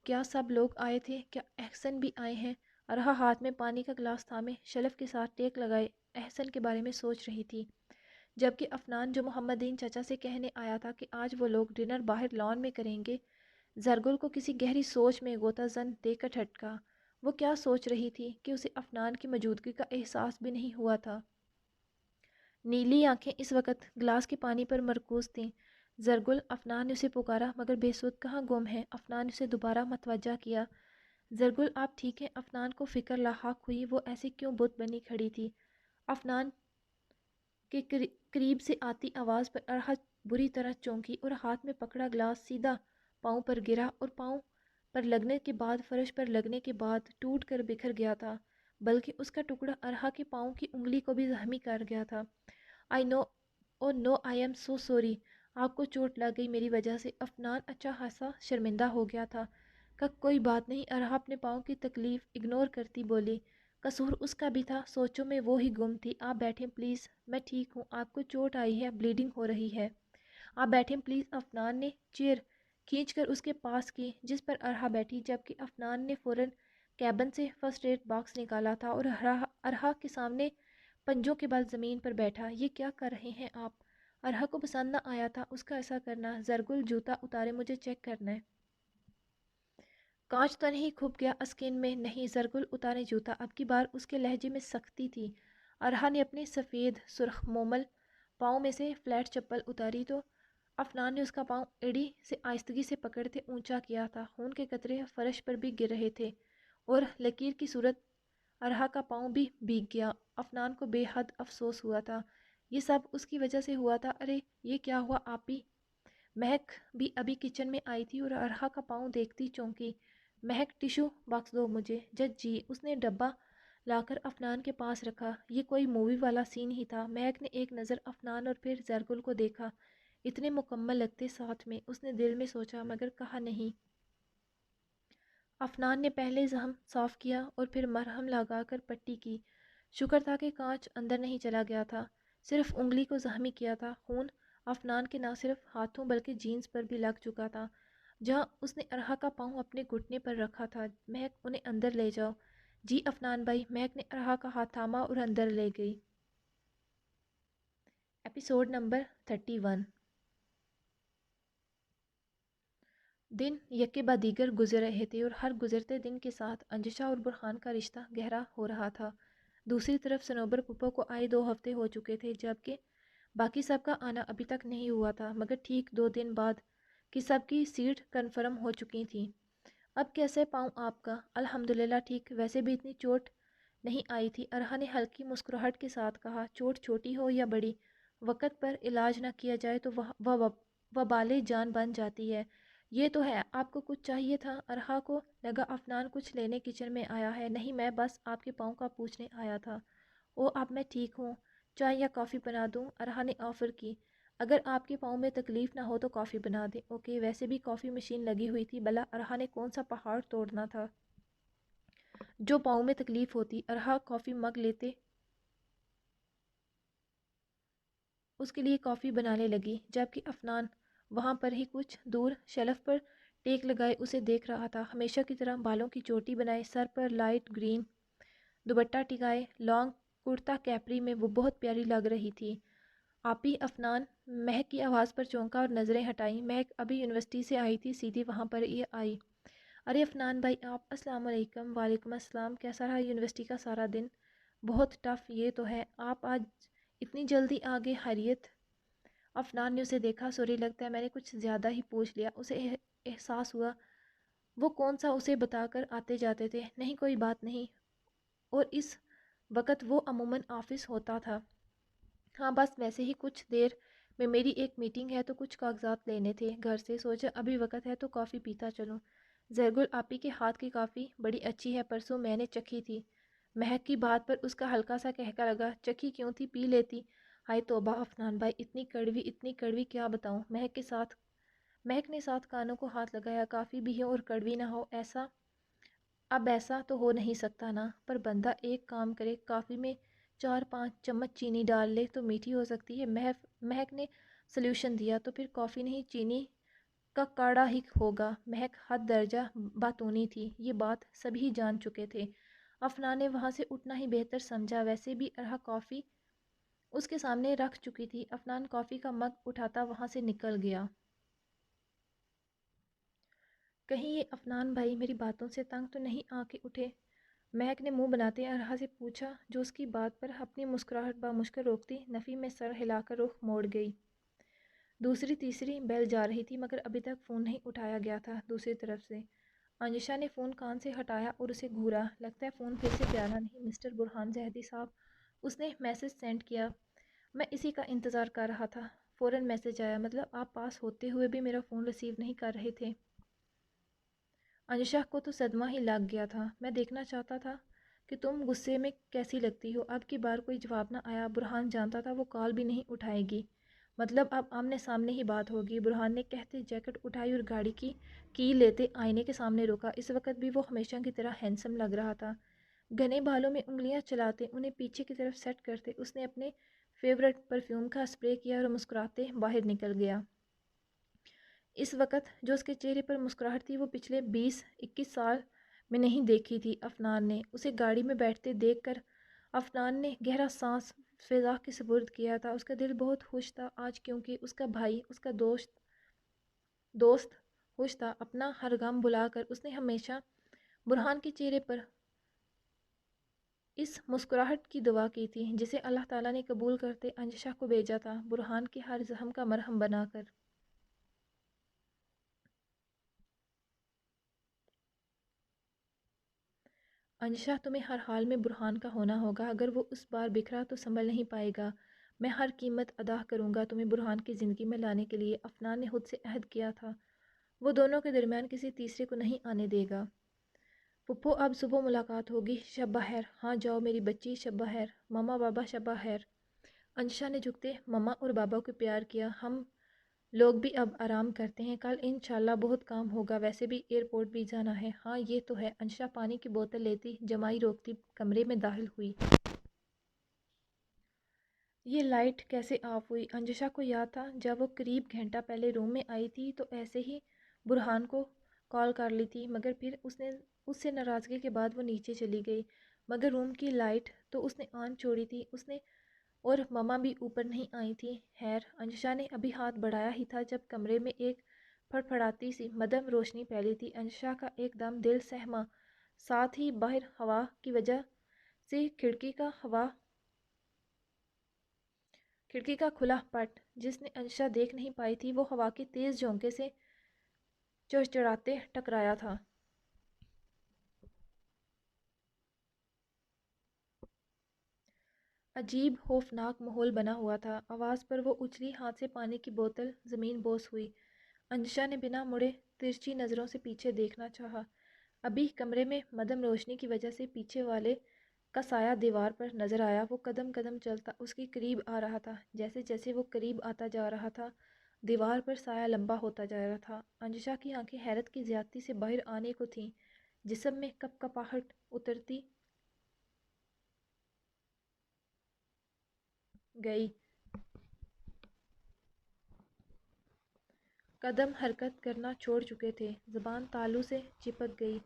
کیا سب لوگ آئے تھے؟ کیا احسن بھی آئے ہیں؟ ارحا ہاتھ میں پانی کا گلاس تھامے شلف کے ساتھ ٹیک لگائے احسن کے بارے میں سوچ رہی تھی، جبکہ افنان جو محمدین چچا سے کہنے آیا تھا کہ آج وہ لوگ ڈنر باہر لان میں کریں گے، زرگل کو کسی گہری سوچ میں غوطہ زن دے کر ٹھٹکا۔ وہ کیا سوچ رہی تھی کہ اسے افنان کی موجودگی کا احساس بھی نہیں ہوا تھا؟ نیلی آنکھیں اس وقت گلاس کے پانی پر مرکوز تھیں۔ زرگل، افنان نے اسے پکارا مگر بے سود کہاں گم ہے؟ افنان نے اسے دوبارہ متوجہ کیا۔ زرگل آپ ٹھیک ہیں؟ افنان کو فکر لاحق ہوئی، وہ ایسے کیوں بت بنی کھڑی تھی؟ افنان کے قریب سے آتی آواز پر ارحا بری طرح چونکی اور ہاتھ میں پکڑا گلاس سیدھا پاؤں پر گرا اور پاؤں پر لگنے کے بعد فرش پر لگنے کے بعد ٹوٹ کر بکھر گیا تھا، بلکہ اس کا ٹکڑا ارحا کے پاؤں کی انگلی کو بھی زخمی کر گیا تھا۔ آئی نو، او نو، آئی ایم سو سوری، آپ کو چوٹ لگ گئی میری وجہ سے۔ افنان اچھا خاصا شرمندہ ہو گیا تھا۔ کوئی بات نہیں، ارحا اپنے پاؤں کی تکلیف اگنور کرتی بولی، قصور اس کا بھی تھا، سوچوں میں وہ ہی گم تھی۔ آپ بیٹھیں پلیز، میں ٹھیک ہوں، آپ کو چوٹ آئی ہے، بلیڈنگ ہو رہی ہے، آپ بیٹھیں پلیز۔ افنان نے چیئر کھینچ کر اس کے پاس کی جس پر ارحا بیٹھی، جبکہ افنان نے فوراً کیبن سے فرسٹ ایڈ باکس نکالا تھا اور ارحا کے سامنے پنجوں کے بل زمین پر بیٹھا۔ یہ کیا کر رہے ہیں آپ؟ ارحا کو پسند نہ آیا تھا اس کا ایسا کرنا۔ زرگل جوتا اتارے، مجھے چیک کرنا ہے۔ کانچ تو نہیں کھب گیا اسکن میں؟ نہیں۔ زرگل اتارے جوتا، اب کی بار اس کے لہجے میں سختی تھی۔ ارحا نے اپنے سفید سرخ مومل پاؤں میں سے فلیٹ چپل اتاری تو افنان نے اس کا پاؤں ایڑی سے آہستگی سے پکڑتے اونچا کیا تھا۔ خون کے قطرے فرش پر بھی گر رہے تھے اور لکیر کی صورت ارہا کا پاؤں بھی بھیگ گیا۔ افنان کو بے حد افسوس ہوا تھا، یہ سب اس کی وجہ سے ہوا تھا۔ ارے یہ کیا ہوا آپی؟ مہک بھی ابھی کچن میں آئی تھی اور ارہا کا پاؤں دیکھتی چونکی۔ مہک ٹیشو باکس دو مجھے۔ جج جی۔ اس نے ڈبہ لا کر افنان کے پاس رکھا۔ یہ کوئی مووی والا سین ہی تھا۔ مہک نے ایک نظر افنان اور پھر زرگل کو دیکھا، اتنے مکمل لگتے ساتھ میں۔ اس نے دل میں سوچا مگر کہا نہیں۔ افنان نے پہلے زخم صاف کیا اور پھر مرہم لگا کر پٹی کی۔ شکر تھا کہ کانچ اندر نہیں چلا گیا تھا، صرف انگلی کو زخمی کیا تھا۔ خون افنان کے نہ صرف ہاتھوں بلکہ جینز پر بھی لگ چکا تھا جہاں اس نے ارہا کا پاؤں اپنے گھٹنے پر رکھا تھا۔ مہک انہیں اندر لے جاؤ۔ جی افنان بھائی۔ مہک نے ارہا کا ہاتھ تھاما اور اندر لے گئی۔ Episode number 31۔ دن یکے بعد دیگر گزر رہے تھے اور ہر گزرتے دن کے ساتھ انجشا اور برہان کا رشتہ گہرا ہو رہا تھا۔ دوسری طرف صنوبر پھپھو کو آئے 2 ہفتے ہو چکے تھے جبکہ باقی سب کا آنا ابھی تک نہیں ہوا تھا، مگر ٹھیک 2 دن بعد کہ سب کی سیٹ کنفرم ہو چکی تھی۔ اب کیسے پاؤں آپ کا؟ الحمدللہ ٹھیک، ویسے بھی اتنی چوٹ نہیں آئی تھی، ارہا نے ہلکی مسکراہٹ کے ساتھ کہا۔ چوٹ چھوٹی ہو یا بڑی، وقت پر علاج نہ کیا جائے تو وہ وبال جان بن جاتی ہے۔ یہ تو ہے، آپ کو کچھ چاہیے تھا؟ ارہا کو لگا افنان کچھ لینے کچن میں آیا ہے۔ نہیں، میں بس آپ کے پاؤں کا پوچھنے آیا تھا۔ اب میں ٹھیک ہوں، چائے یا کافی بنا دوں؟ ارہا نے آفر کی۔ اگر آپ کے پاؤں میں تکلیف نہ ہو تو کافی بنا دیں۔ اوکے، ویسے بھی کافی مشین لگی ہوئی تھی، بھلا ارہا نے کون سا پہاڑ توڑنا تھا جو پاؤں میں تکلیف ہوتی۔ ارہا کافی مگ لیتے اس کے لیے کافی بنانے لگی، جبکہ افنان وہاں پر ہی کچھ دور شیلف پر ٹیک لگائے اسے دیکھ رہا تھا۔ ہمیشہ کی طرح بالوں کی چوٹی بنائے، سر پر لائٹ گرین دوپٹہ ٹکائے، لانگ کرتا کیپری میں وہ بہت پیاری لگ رہی تھی۔ آپی، افنان مہک کی آواز پر چونکا اور نظریں ہٹائیں۔ مہک ابھی یونیورسٹی سے آئی تھی، سیدھی وہاں پر یہ آئی۔ ارے افنان بھائی آپ! السلام علیکم۔ وعلیکم السلام۔ کیسا رہا یونیورسٹی کا سارا دن؟ بہت ٹف، یہ تو ہے۔ آپ آج اتنی جلدی آگے؟ خیریت؟ افنان نے اسے دیکھا۔ سوری، لگتا ہے میں نے کچھ زیادہ ہی پوچھ لیا۔ اسے احساس ہوا وہ کون سا اسے بتا کر آتے جاتے تھے۔ نہیں کوئی بات نہیں، اور اس وقت وہ عموماً آفس ہوتا تھا۔ ہاں بس ویسے ہی کچھ دیر میں میری ایک میٹنگ ہے تو کچھ کاغذات لینے تھے گھر سے، سوچا ابھی وقت ہے تو کافی پیتا چلوں۔ زرگل آپی کے ہاتھ کی کافی بڑی اچھی ہے، پرسوں میں نے چکھی تھی۔ مہک کی بات پر اس کا ہلکا سا کہکا لگا۔ چکھی کیوں تھی، پی لیتی؟ ہائے توبہ افنان بھائی، اتنی کڑوی کیا بتاؤں؟ مہک نے ساتھ کانوں کو ہاتھ لگایا۔ کافی بھی ہو اور کڑوی نہ ہو، ایسا تو ہو نہیں سکتا نا؟ پر بندہ ایک کام کرے، کافی میں 4-5 چمچ چینی ڈال لے تو میٹھی ہو سکتی ہے۔ مہک نے سلیوشن دیا۔ تو پھر کافی نہیں، چینی کا کاڑھا ہی ہوگا۔ مہک حد درجہ باتونی تھی، یہ بات سبھی جان چکے تھے۔ افنان نے وہاں سے اٹھنا ہی بہتر سمجھا، ویسے بھی ارہا کافی اس کے سامنے رکھ چکی تھی۔ افنان کافی کا مگ اٹھاتا وہاں سے نکل گیا۔ کہیں یہ افنان بھائی میری باتوں سے تنگ تو نہیں آ کے اٹھے؟ مہک نے منہ بناتے ارہا سے پوچھا، جو اس کی بات پر اپنی مسکراہٹ بامشکل روکتی۔ نفی میں سر ہلا کر رخ موڑ گئی۔ دوسری تیسری بیل جا رہی تھی مگر ابھی تک فون نہیں اٹھایا گیا تھا دوسری طرف سے۔ انجشا نے فون کان سے ہٹایا اور اسے گھورا۔ لگتا ہے فون پھر سے پیارا نہیں مسٹر برہان زہدی صاحب، اس نے میسج سینڈ کیا۔ میں اسی کا انتظار کر رہا تھا، فوراً میسج آیا۔ مطلب آپ پاس ہوتے ہوئے بھی میرا فون ریسیو نہیں کر رہے تھے؟ انجشا کو تو صدمہ ہی لگ گیا تھا۔ میں دیکھنا چاہتا تھا کہ تم غصے میں کیسی لگتی ہو۔ اب کی بار کوئی جواب نہ آیا۔ برہان جانتا تھا وہ کال بھی نہیں اٹھائے گی، مطلب اب آمنے سامنے ہی بات ہوگی۔ برہان نے کہتے جیکٹ اٹھائی اور گاڑی کی لیتے آئینے کے سامنے روکا۔ اس وقت بھی وہ ہمیشہ کی طرح ہینڈسم لگ رہا تھا۔ گھنے بالوں میں انگلیاں چلاتے انہیں پیچھے کی طرف سیٹ کرتے اس نے اپنے فیورٹ پرفیوم کا اسپرے کیا اور مسکراتے باہر نکل گیا۔ اس وقت جو اس کے چہرے پر مسکراہٹ تھی وہ پچھلے 20-21 سال میں نہیں دیکھی تھی۔ افنان نے اسے گاڑی میں بیٹھتے دیکھ کر افنان نے گہرا سانس فضا کے سپرد کیا تھا۔ اس کا دل بہت خوش تھا آج، کیونکہ اس کا بھائی، اس کا دوست خوش تھا۔ اپنا ہر غم بھلا کر اس نے ہمیشہ برہان کے چہرے پر اس مسکراہٹ کی دعا کی تھی جسے اللہ تعالیٰ نے قبول کرتے انجشا کو بھیجا تھا، برہان کے ہر زخم کا مرہم بنا کر۔ अंशा, तुम्हें हर हाल में बुरहान का होना होगा। अगर वो उस बार बिखरा तो संभल नहीं पाएगा। मैं हर कीमत अदा करूँगा तुम्हें बुरहान की ज़िंदगी में लाने के लिए। अफनान ने खुद से अहद किया था, वो दोनों के दरमियान किसी तीसरे को नहीं आने देगा। पुप्पो, अब सुबह मुलाकात होगी। शब बहर। हाँ जाओ मेरी बच्ची, शब बहर। मम्मा पापा शब बहर। अंशा ने झुकते मम्मा और बाबा को प्यार किया। हम लोग भी अब आराम करते हैं, कल इंशाल्लाह बहुत काम होगा, वैसे भी एयरपोर्ट भी जाना है। हाँ ये तो है। अंशा पानी की बोतल लेती जमाई रोकती कमरे में दाखिल हुई। ये लाइट कैसे ऑफ हुई? अंशा को याद था जब वो करीब घंटा पहले रूम में आई थी तो ऐसे ही बुरहान को कॉल कर ली थी, मगर फिर उससे नाराज़गी के बाद वो नीचे चली गई। मगर रूम की लाइट तो उसने ऑन छोड़ी थी, उसने और मम्मा भी ऊपर नहीं आई थी। खैर, अंशा ने अभी हाथ बढ़ाया ही था जब कमरे में एक फड़फड़ाती सी मध्यम रोशनी फैली थी। अंशा का एकदम दिल सहमा, साथ ही बाहर हवा की वजह से खिड़की का खुला पट जिसने अंशा देख नहीं पाई थी, वो हवा के तेज झोंके से चड़चड़ाते टकराया था। अजीब खौफनाक माहौल बना हुआ था। आवाज़ पर वो उछली, हाथ से पानी की बोतल ज़मीन बोस हुई। अंशा ने बिना मुड़े तिरछी नज़रों से पीछे देखना चाहा। अभी कमरे में मदम रोशनी की वजह से पीछे वाले का साया दीवार पर नजर आया। वो कदम कदम चलता उसके करीब आ रहा था। जैसे जैसे वो करीब आता जा रहा था, दीवार पर साया लंबा होता जा रहा था। अंशा की आंखें हैरत की ज्यादती से बाहर आने को थीं। जिस्म में कपकपाहट उतरती गई। कदम हरकत करना छोड़ चुके थे। ज़बान तालू से चिपक गई।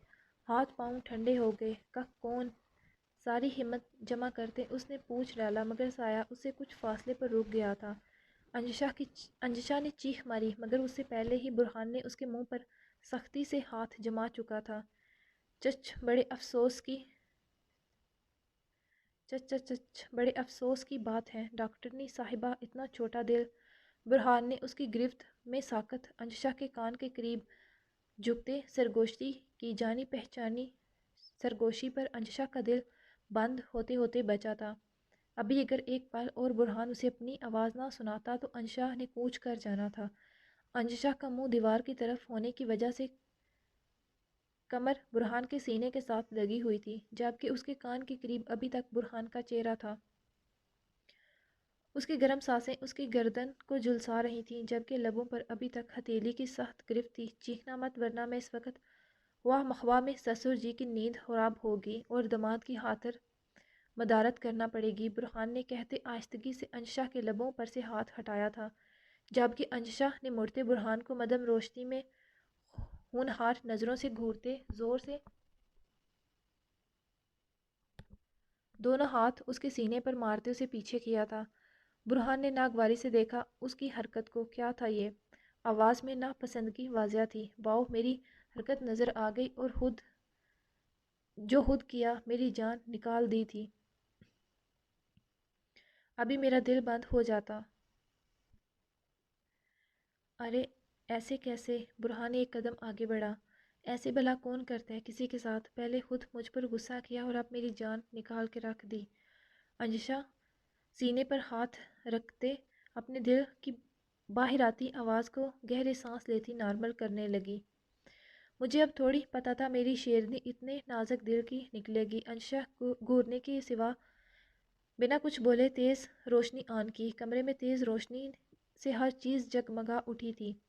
हाथ पांव ठंडे हो गए। कह कौन? सारी हिम्मत जमा करते उसने पूछ डाला, मगर साया उससे कुछ फासले पर रुक गया था। अंजिशा ने चीख मारी, मगर उससे पहले ही बुरहान ने उसके मुंह पर सख्ती से हाथ जमा चुका था। चच बड़े अफसोस की चच चच चच बड़े अफसोस की बात है डॉक्टरनी साहिबा, इतना छोटा दिल। बुरहान ने उसकी गिरफ्त में साकत अंजिशा के कान के करीब झुकते सरगोशी की। जानी पहचानी सरगोशी पर अंजिशा का दिल बंद होते होते बचा था। अभी अगर एक पल और बुरहान उसे अपनी आवाज़ ना सुनाता तो अंजिशा ने कूच कर जाना था। अंजिशा का मुंह दीवार की तरफ होने की वजह से कमर बुरहान के सीने के साथ लगी हुई थी, जबकि उसके कान के करीब अभी तक बुरहान का चेहरा था। उसकी गर्म सांसें उसकी गर्दन को झुलसा रही थीं, जबकि लबों पर अभी तक हथेली की सख्त गिरफ्त थी। चीखना मत, वरना मैं इस वक्त वाह मखवा में ससुर जी की नींद खराब होगी और दामाद की खातिर मदारत करना पड़ेगी। बुरहान ने कहते आहिस्तगी से अंशा के लबों पर से हाथ हटाया था, जबकि अंशा ने मुड़ते बुरहान को मदम रोशनी में होनहार नज़रों से घूरते जोर से दोनों हाथ उसके सीने पर मारते उसे पीछे किया था। बुरहान ने नागवारी से देखा उसकी हरकत को। क्या था ये? आवाज़ में नापसंदगी वाज़िया थी। वाओ, मेरी हरकत नज़र आ गई और खुद किया मेरी जान निकाल दी थी। अभी मेरा दिल बंद हो जाता। अरे ऐसे कैसे? बुरहान एक कदम आगे बढ़ा। ऐसे भला कौन करता है किसी के साथ? पहले खुद मुझ पर गुस्सा किया और अब मेरी जान निकाल के रख दी। अंजिशा सीने पर हाथ रखते अपने दिल की बाहर आती आवाज़ को गहरे सांस लेती नॉर्मल करने लगी। मुझे अब थोड़ी पता था मेरी शेरनी इतने नाजुक दिल की निकलेगी। अंशा घूरने के सिवा बिना कुछ बोले तेज़ रोशनी ऑन की। कमरे में तेज़ रोशनी से हर चीज़ जगमगा उठी थी।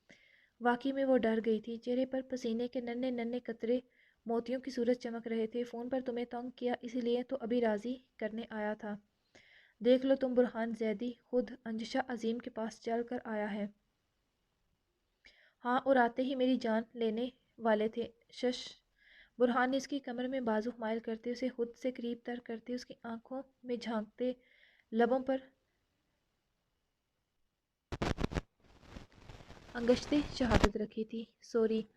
वाकई में वो डर गई थी। चेहरे पर पसीने के नन्हे नन्हे कतरे मोतियों की सूरज चमक रहे थे। फ़ोन पर तुम्हें तंग किया इसलिए तो अभी राज़ी करने आया था। देख लो तुम, बुरहान जैदी खुद अंजिशा अजीम के पास चल कर आया है। हाँ, और आते ही मेरी जान लेने वाले थे। शश। बुरहान ने इसकी कमर में बाजू माइल करते उसे खुद से करीब तर करते उसकी आंखों में झांकते लबों पर अंगश्ते शहादत रखी थी। सॉरी।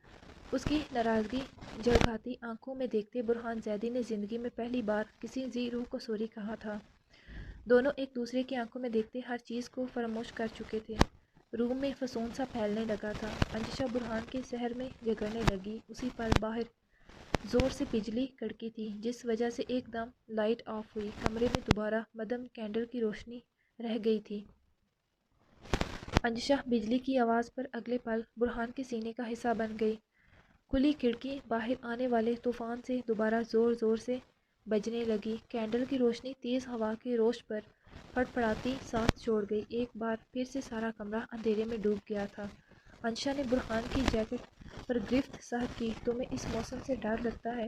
उसकी नाराज़गी जलखाती आंखों में देखते बुरहान जैदी ने ज़िंदगी में पहली बार किसी जी रूह को सॉरी कहा था। दोनों एक दूसरे की आंखों में देखते हर चीज़ को फरामोश कर चुके थे। रूम में फसून सा फैलने लगा था। अंजिशा बुरहान के शहर में जगड़ने लगी। उसी पल बाहर زور سے بجلی کڑکی تھی جس وجہ سے ایک دم لائٹ آف ہوئی۔ کمرے میں دوبارہ مدم کینڈل کی روشنی رہ گئی تھی۔ انشا بجلی کی آواز پر اگلے پل برہان کے سینے کا حصہ بن گئی۔ کھلی کھڑکی باہر آنے والے طوفان سے دوبارہ زور زور سے بجنے لگی۔ کینڈل کی روشنی تیز ہوا کے روش پر پھڑ پھڑاتی ساتھ چھوڑ گئی۔ ایک بار پھر سے سارا کمرہ اندھیرے میں ڈوب گیا تھا۔ انشا نے برہان کی جیکٹ پر گرفت سہت کی۔ تمہیں اس موسم سے ڈر لگتا ہے؟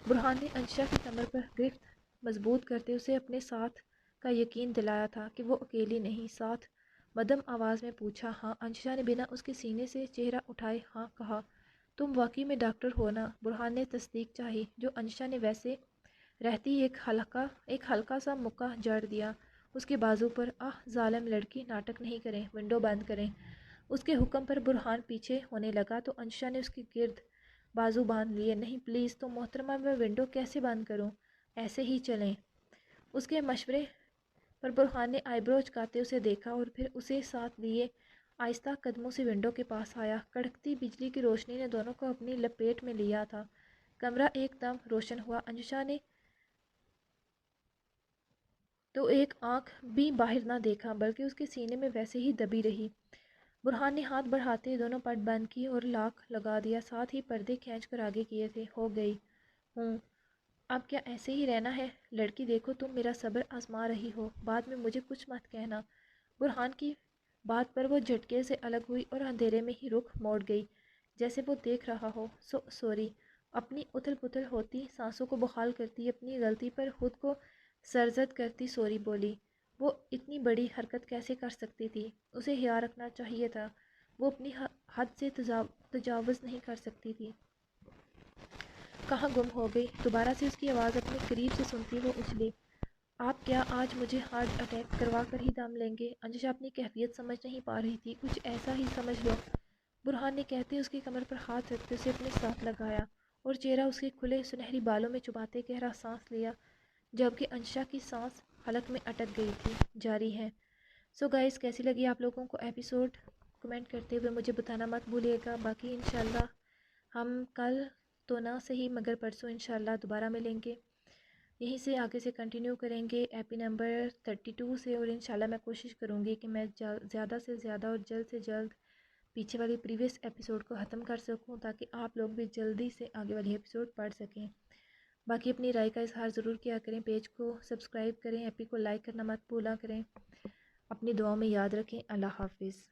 برہان نے انشا کی کمر پر گرفت مضبوط کرتے اسے اپنے ساتھ کا یقین دلایا تھا کہ وہ اکیلی نہیں۔ ساتھ مدم آواز میں پوچھا۔ ہاں۔ انشا نے بنا اس کے سینے سے چہرہ اٹھائے ہاں کہا۔ تم واقعی میں ڈاکٹر ہو نا؟ برہان نے تصدیق چاہی جو انشا نے ویسے رہتی ایک ہلکا سا مکہ جڑ دیا اس کے بازو پر۔ ظالم لڑکی، ناٹک نہیں کریں، ونڈو بند کریں۔ اس کے حکم پر برہان پیچھے ہونے لگا تو انشا نے اس کے گرد بازو باندھ لیے۔ نہیں پلیز تو محترمہ، میں ونڈو کیسے بند کروں؟ ایسے ہی چلیں۔ اس کے مشورے پر برہان نے آئی برو اچکاتے اسے دیکھا اور پھر اسے ساتھ لیے آہستہ قدموں سے ونڈو کے پاس آیا۔ کڑکتی بجلی کی روشنی نے دونوں کو اپنی لپیٹ میں لیا تھا۔ کمرہ ایک دم روشن ہوا۔ انشا نے تو ایک آنکھ بھی باہر نہ دیکھا بلکہ اس کے سینے میں ویسے ہی دبی رہی۔ برہان نے ہاتھ بڑھاتے دونوں پٹ بند کی اور لاک لگا دیا، ساتھ ہی پردے کھینچ کر آگے کیے تھے۔ ہو گئی ہوں۔ اب کیا ایسے ہی رہنا ہے؟ لڑکی دیکھو، تم میرا صبر آزما رہی ہو، بعد میں مجھے کچھ مت کہنا۔ برہان کی بات پر وہ جھٹکے سے الگ ہوئی اور اندھیرے میں ہی رخ موڑ گئی جیسے وہ دیکھ رہا ہو۔ سوری۔ اپنی اتھل پتھل ہوتی سانسوں کو بحال کرتی، اپنی غلطی پر خود کو سرزد کرتی سوری بولی۔ وہ اتنی بڑی حرکت کیسے کر سکتی تھی؟ اسے حیا رکھنا چاہیے تھا۔ وہ اپنی حد سے تجاوز نہیں کر سکتی تھی۔ کہاں گم ہو گئی؟ دوبارہ سے اس کی آواز اپنے قریب سے سنتی وہ اچھلی۔ آپ کیا آج مجھے ہارٹ اٹیک کروا کر ہی دم لیں گے؟ انشا اپنی کیفیت سمجھ نہیں پا رہی تھی۔ کچھ ایسا ہی سمجھ لو، برہان نے کہتے اس کی کمر پر ہاتھ رکھتے اسے اپنے ساتھ لگایا اور چہرہ اس کے کھلے سنہری بالوں میں چباتے گہرا سانس لیا جبکہ انشا کی سانس حلق میں اٹک گئی تھی۔ جاری ہے۔ سو گائز، کیسی لگی آپ لوگوں کو ایپیسوڈ؟ کمنٹ کرتے ہوئے مجھے بتانا مت بھولیے گا۔ باقی انشاءاللہ ہم کل تو نہ صحیح مگر پرسوں انشاءاللہ دوبارہ ملیں گے، یہیں سے آگے سے کنٹینیو کریں گے ایپی نمبر 32 سے، اور انشاءاللہ میں کوشش کروں گی کہ میں زیادہ سے زیادہ اور جلد سے جلد پیچھے والی پریویس ایپیسوڈ کو ختم کر سکوں تاکہ آپ لوگ بھی جلدی سے آگے والی ایپیسوڈ پڑھ سکیں۔ باقی اپنی رائے کا اظہار ضرور کیا کریں، پیج کو سبسکرائب کریں، ایپی کو لائک کرنا مت بھولا کریں۔ اپنی دعاؤں میں یاد رکھیں۔ اللہ حافظ۔